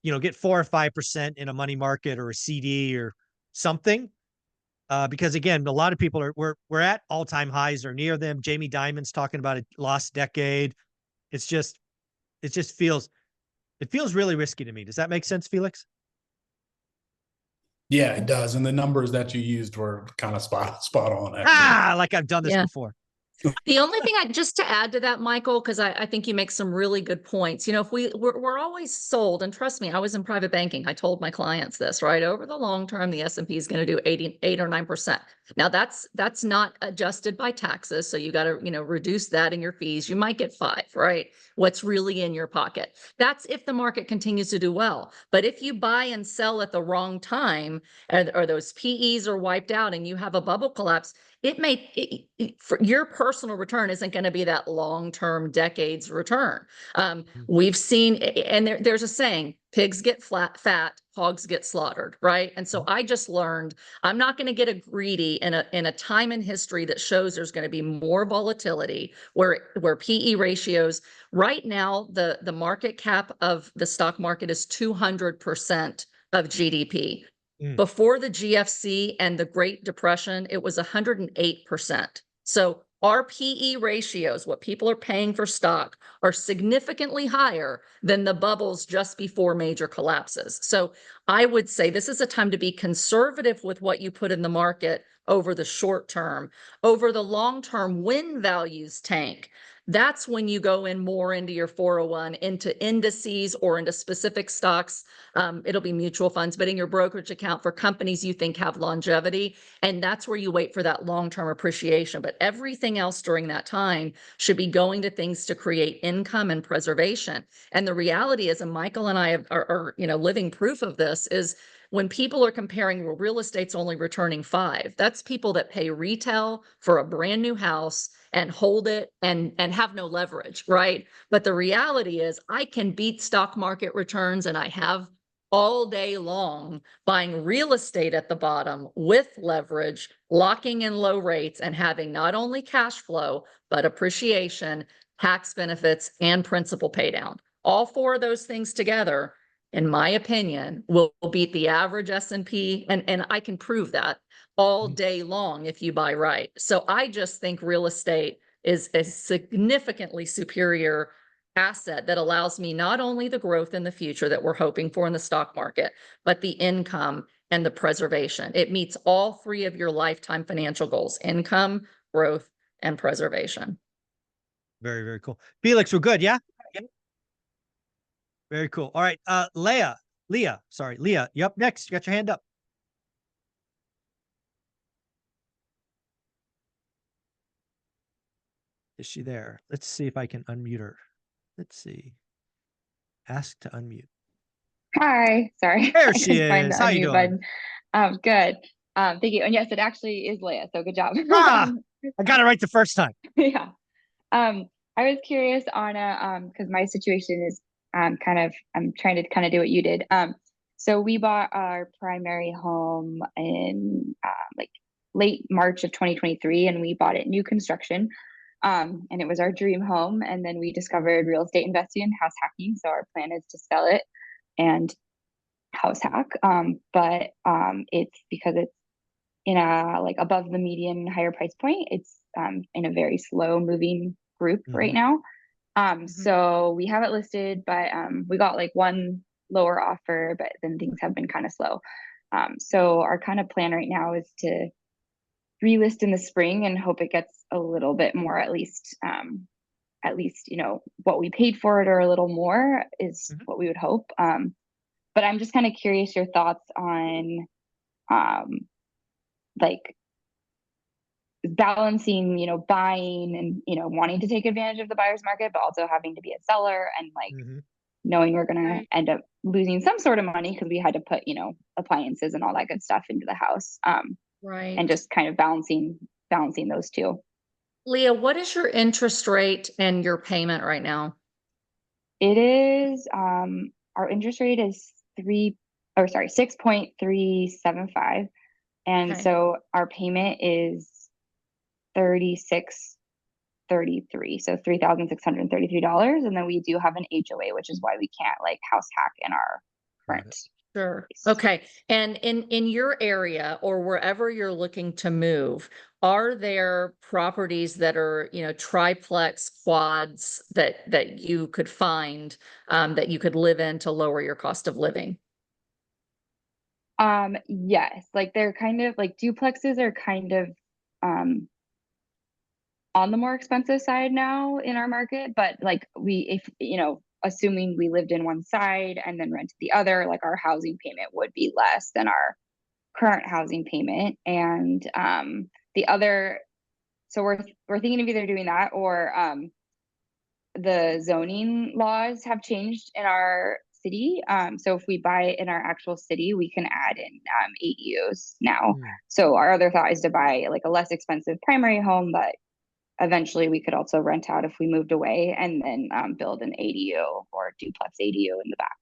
Get 4 or 5% in a money market or a CD or something. Because again, a lot of people we're at all-time highs or near them. Jamie Dimon's talking about a lost decade. It feels really risky to me. Does that make sense, Felix? Yeah, it does. And the numbers that you used were kind of spot on. Actually. Like I've done this before. The only thing just to add to that, Michael, because I think you make some really good points. If we're always sold, and trust me, I was in private banking. I told my clients this, right? Over the long term, the S&P is going to do 8 or 9%. Now that's not adjusted by taxes. So you got to, reduce that in your fees. You might get 5, right? What's really in your pocket. That's if the market continues to do well. But if you buy and sell at the wrong time, or those PEs are wiped out and you have a bubble collapse, for your personal return isn't going to be that long-term decades return. We've seen, and there's a saying, pigs get fat, hogs get slaughtered, right? And so I just learned I'm not going to get greedy in a time in history that shows there's going to be more volatility where PE ratios right now, the market cap of the stock market is 200% of GDP. Before the GFC and the Great Depression, it was 108%. So our PE ratios, what people are paying for stock, are significantly higher than the bubbles just before major collapses. So I would say this is a time to be conservative with what you put in the market over the short term. Over the long term, when values tank, that's when you go in more into your 401, into indices or into specific stocks. It'll be mutual funds, but in your brokerage account for companies you think have longevity. And that's where you wait for that long-term appreciation. But everything else during that time should be going to things to create income and preservation. And the reality is, and Michael and I are living proof of this, is when people are comparing, well, real estate's only returning 5, that's people that pay retail for a brand new house and hold it and have no leverage, right? But the reality is I can beat stock market returns, and I have all day long buying real estate at the bottom with leverage, locking in low rates, and having not only cash flow, but appreciation, tax benefits, and principal pay down. All 4 of those things together, in my opinion, will beat the average S&P, and I can prove that all day long if you buy right. So I just think real estate is a significantly superior asset that allows me not only the growth in the future that we're hoping for in the stock market, but the income and the preservation. It meets all 3 of your lifetime financial goals: income, growth, and preservation. Very, very cool. Felix, we're good, yeah? Very cool. All right. Leah, you up next. You got your hand up. Is she there? Let's see if I can unmute her. Let's see. Ask to unmute. Hi, sorry. There I she couldn't find the is. How you unmute doing? button. Good. Thank you. And yes, it actually is Leah, so good job. Ah, I got it right the first time. Yeah. I was curious on because my situation is I'm trying to kind of do what you did. So we bought our primary home in like late March of 2023, and we bought it new construction. And it was our dream home. And then we discovered real estate investing and house hacking. So our plan is to sell it and house hack. But it's because it's in a like above the median higher price point. It's in a very slow moving group right now. So we have it listed, but we got like one lower offer, but then things have been kind of slow. So our kind of plan right now is to relist in the spring and hope it gets a little bit more, at least you know what we paid for it or a little more is what we would hope. But I'm just kind of curious your thoughts on like balancing, you know, buying and, you know, wanting to take advantage of the buyer's market, but also having to be a seller and like knowing we're going to end up losing some sort of money because we had to put, you know, appliances and all that good stuff into the house. Right. And just kind of balancing those two. Leah, what is your interest rate and your payment right now? It is our interest rate is 6.375. And so our payment is 3633, so $3,633. And then we do have an HOA, which is why we can't like house hack in our current. Sure. Okay. And in your area or wherever you're looking to move, are there properties that are, you know, triplex quads that you could find that you could live in to lower your cost of living? Yes, like they're kind of like duplexes are kind of on the more expensive side now in our market, but like if you know, assuming we lived in one side and then rented the other, like our housing payment would be less than our current housing payment. And the other, so we're thinking of either doing that or the zoning laws have changed in our city. So if we buy in our actual city, we can add in ADUs now. So our other thought is to buy like a less expensive primary home that eventually we could also rent out if we moved away, and then build an ADU or duplex ADU in the back.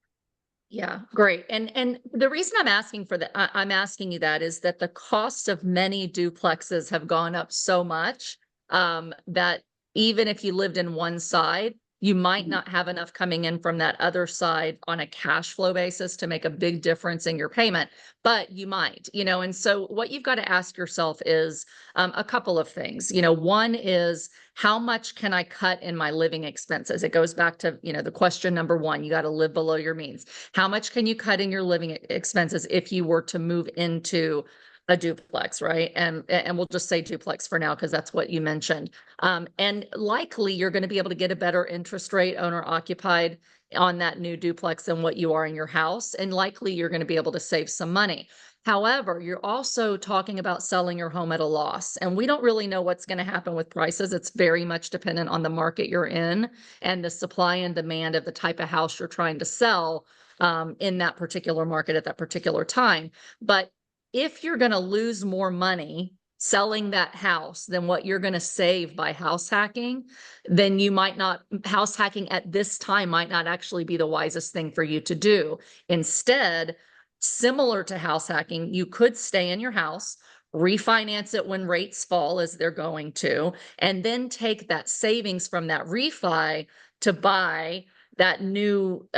Yeah, great. And the reason I'm asking for that, I'm asking you that is that the cost of many duplexes have gone up so much that even if you lived in one side, you might not have enough coming in from that other side on a cash flow basis to make a big difference in your payment, but you might, you know, and so what you've got to ask yourself is a couple of things. You know, one is how much can I cut in my living expenses? It goes back to, you know, the question number one, you got to live below your means. How much can you cut in your living expenses if you were to move into a duplex, right? And we'll just say duplex for now because that's what you mentioned. And likely you're going to be able to get a better interest rate owner occupied on that new duplex than what you are in your house. And likely you're going to be able to save some money. However, you're also talking about selling your home at a loss. And we don't really know what's going to happen with prices. It's very much dependent on the market you're in and the supply and demand of the type of house you're trying to sell in that particular market at that particular time. But if you're going to lose more money selling that house than what you're going to save by house hacking, then you might not, house hacking at this time might not actually be the wisest thing for you to do. Instead, similar to house hacking, you could stay in your house, refinance it when rates fall as they're going to, and then take that savings from that refi to buy that new,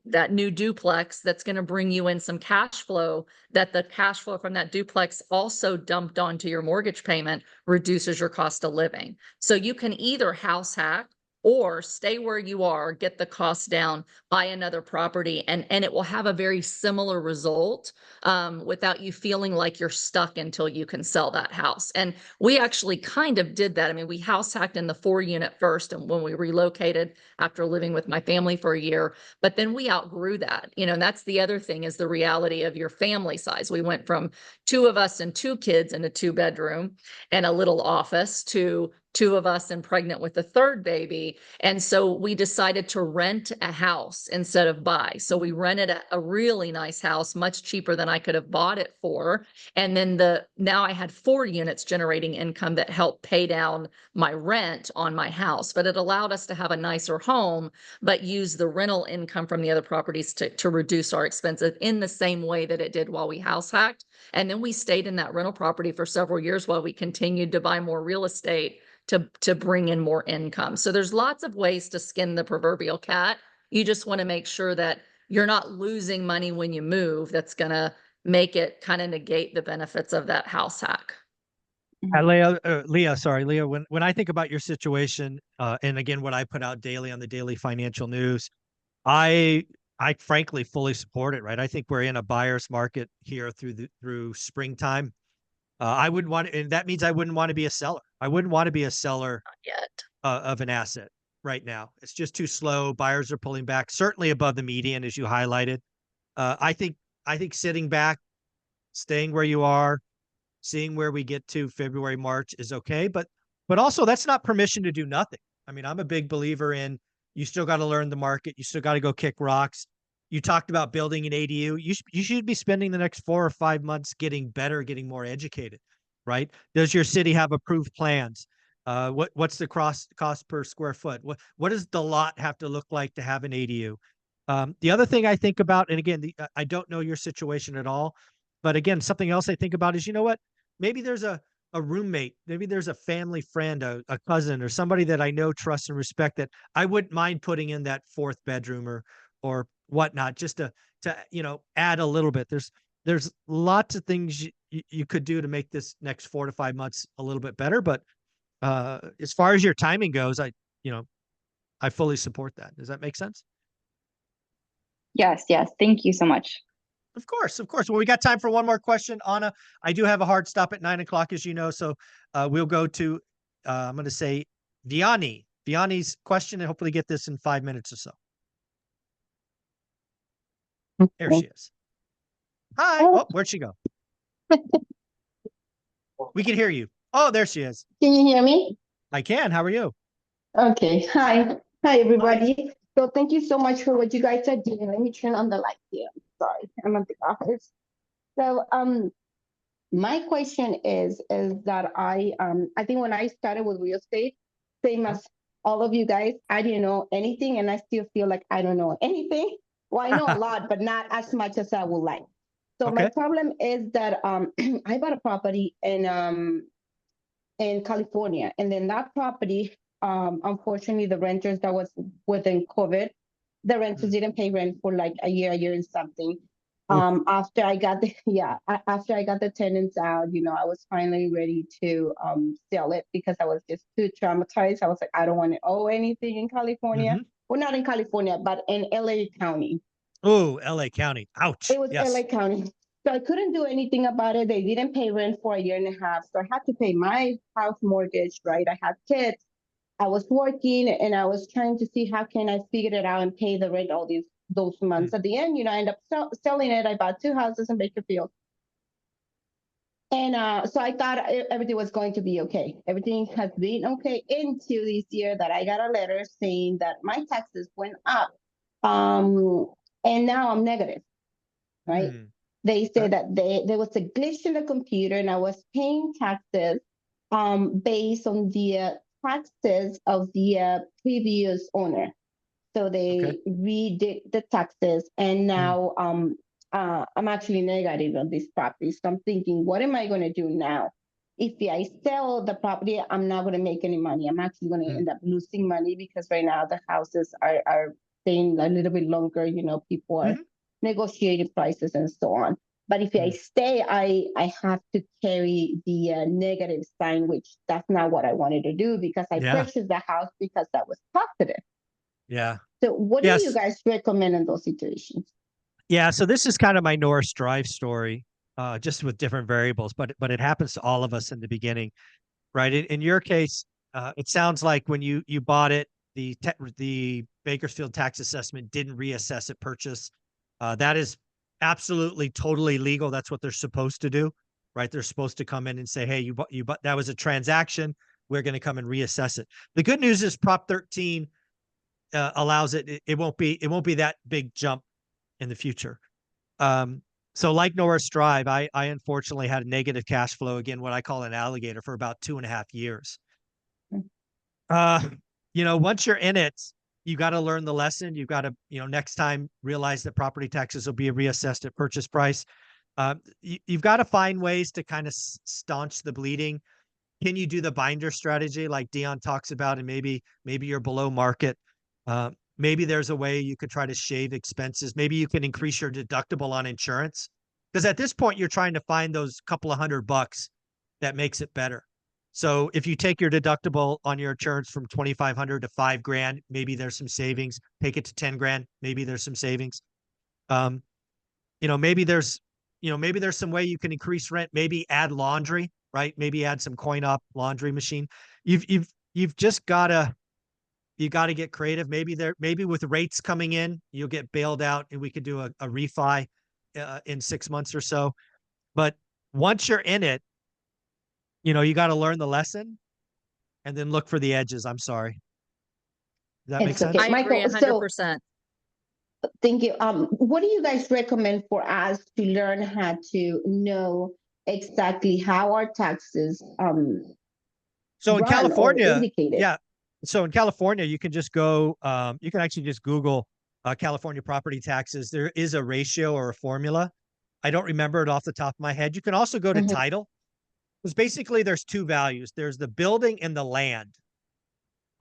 that new duplex that's going to bring you in some cash flow, that the cash flow from that duplex also dumped onto your mortgage payment reduces your cost of living. So you can either house hack or stay where you are, get the cost down, buy another property, and it will have a very similar result without you feeling like you're stuck until you can sell that house. And we actually kind of did that. I mean, we house hacked in the 4-unit first, and when we relocated after living with my family for a year, but then we outgrew that, you know, and that's the other thing is the reality of your family size. We went from 2 of us and 2 kids in a 2-bedroom and a little office to two of us and pregnant with a third baby. And so we decided to rent a house instead of buy. So we rented a really nice house, much cheaper than I could have bought it for. And then now I had 4 units generating income that helped pay down my rent on my house. But it allowed us to have a nicer home, but use the rental income from the other properties to reduce our expenses in the same way that it did while we house hacked. And then we stayed in that rental property for several years while we continued to buy more real estate to bring in more income. So there's lots of ways to skin the proverbial cat. You just want to make sure that you're not losing money when you move. That's going to make it kind of negate the benefits of that house hack. Leah, when I think about your situation, and again, what I put out daily on the daily financial news, I frankly fully support it, right? I think we're in a buyer's market here through springtime. I wouldn't want to, and that means I wouldn't want to be a seller. I wouldn't want to be a seller Not yet. Of an asset right now. It's just too slow. Buyers are pulling back, certainly above the median, as you highlighted. I think sitting back, staying where you are, seeing where we get to February, March is okay. But also that's not permission to do nothing. I mean, I'm a big believer in you still got to learn the market. You still got to go kick rocks. You talked about building an ADU. You should be spending the next 4 or 5 months getting better, getting more educated, right? Does your city have approved plans? What's the cost per square foot? What does the lot have to look like to have an ADU? The other thing I think about, and again, I don't know your situation at all, but again, something else I think about is, you know what? Maybe there's a roommate, maybe there's a family friend, a cousin, or somebody that I know, trust, and respect that I wouldn't mind putting in that 4th bedroom or whatnot, just to add a little bit. There's lots of things you could do to make this next 4 to 5 months a little bit better. But as far as your timing goes, I fully support that. Does that make sense? Yes. Thank you so much. Of course. Well, we got time for one more question, Anna. I do have a hard stop at 9 o'clock, as you know, so we'll go to I'm going to say Vianney's question, and hopefully get this in 5 minutes or so. There she is. Hi. Oh, where'd she go? We can hear you. Oh, there she is. Can you hear me? I can. How are you? Okay. Hi, everybody. So thank you so much for what you guys are doing. Let me turn on the light here. Sorry, I'm at the office. So my question is that I think when I started with real estate, same as all of you guys, I didn't know anything, and I still feel like I don't know anything. Well, I know a lot, but not as much as I would like. So my problem is that I bought a property in California, and then that property, unfortunately, the renters that was within COVID, the renters didn't pay rent for like a year and something. After I got the tenants out, I was finally ready to sell it because I was just too traumatized. I was like, I don't want to owe anything in California. Well, not in California, but in LA County. Oh, LA County. Ouch. It was LA County. So I couldn't do anything about it. They didn't pay rent for a year and a half. So I had to pay my house mortgage, right? I had kids. I was working, and I was trying to see how can I figure it out and pay the rent all those months. At the end, I ended up selling it. I bought 2 houses in Bakersfield. And so I thought everything was going to be okay. Everything has been okay until this year that I got a letter saying that my taxes went up. And now I'm negative, right? They said that there was a glitch in the computer, and I was paying taxes based on the taxes of the previous owner. So they redid the taxes, and now I'm actually negative on this property. So I'm thinking, what am I going to do now? If I sell the property, I'm not going to make any money. I'm actually going to end up losing money because right now the houses are staying a little bit longer. People are negotiating prices and so on. But if I stay, I have to carry the negative sign, which that's not what I wanted to do because I purchased the house because that was positive. Yeah. So what do you guys recommend in those situations? Yeah. So this is kind of my Norris Drive story, just with different variables, but it happens to all of us in the beginning, right? In your case, it sounds like when you bought it, the Bakersfield tax assessment didn't reassess at purchase. That is absolutely totally legal. That's what they're supposed to do, right? They're supposed to come in and say, hey, you bought that was a transaction. we're going to come and reassess it. The good news is Prop 13 allows it. It won't be that big jump in the future. So like Norris Drive, I unfortunately had a negative cash flow, again, what I call an alligator, for about 2.5 years. Once you're in it, you got to learn the lesson. You got to, next time realize that property taxes will be reassessed at purchase price. You've got to find ways to kind of staunch the bleeding. Can you do the binder strategy like Dion talks about? And maybe you're below market. Maybe there's a way you could try to shave expenses. Maybe you can increase your deductible on insurance. Because at this point, you're trying to find those couple of $100 that makes it better. So if you take your deductible on your insurance from $2,500 to $5,000, maybe there's some savings. Take it to $10,000, maybe there's some savings. Maybe there's some way you can increase rent. Maybe add laundry, right? Maybe add some coin-op laundry machine. You've just gotta. You got to get creative. Maybe with rates coming in, you'll get bailed out and we could do a refi in 6 months or so. But once you're in it, you got to learn the lesson and then look for the edges. I'm sorry. Does that make sense? I agree 100%. Thank you. What do you guys recommend for us to learn how to know exactly how our taxes so in California, yeah. So in California, you can just go, you can actually just Google California property taxes. There is a ratio or a formula. I don't remember it off the top of my head. You can also go to title, because basically there's two values. There's the building and the land.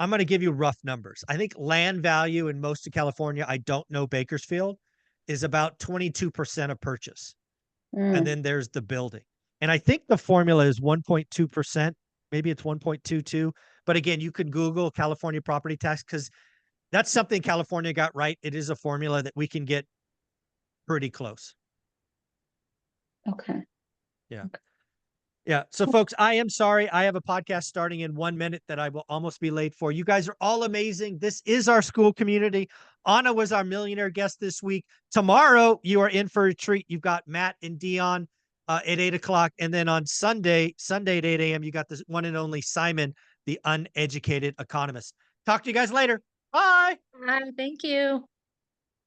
I'm going to give you rough numbers. I think land value in most of California, I don't know Bakersfield, is about 22% of purchase. And then there's the building. And I think the formula is 1.2%. Maybe it's 1.22. But again, you could Google California property tax, because that's something California got right. It is a formula that we can get pretty close. Okay. Yeah. Okay. Yeah. So folks, I am sorry. I have a podcast starting in 1 minute that I will almost be late for. You guys are all amazing. This is our school community. Anna was our millionaire guest this week. Tomorrow, you are in for a treat. You've got Matt and Dion at 8 o'clock. And then on Sunday at 8 a.m., you got this one and only Simon, the uneducated economist. Talk to you guys later. Bye. Bye. Thank you.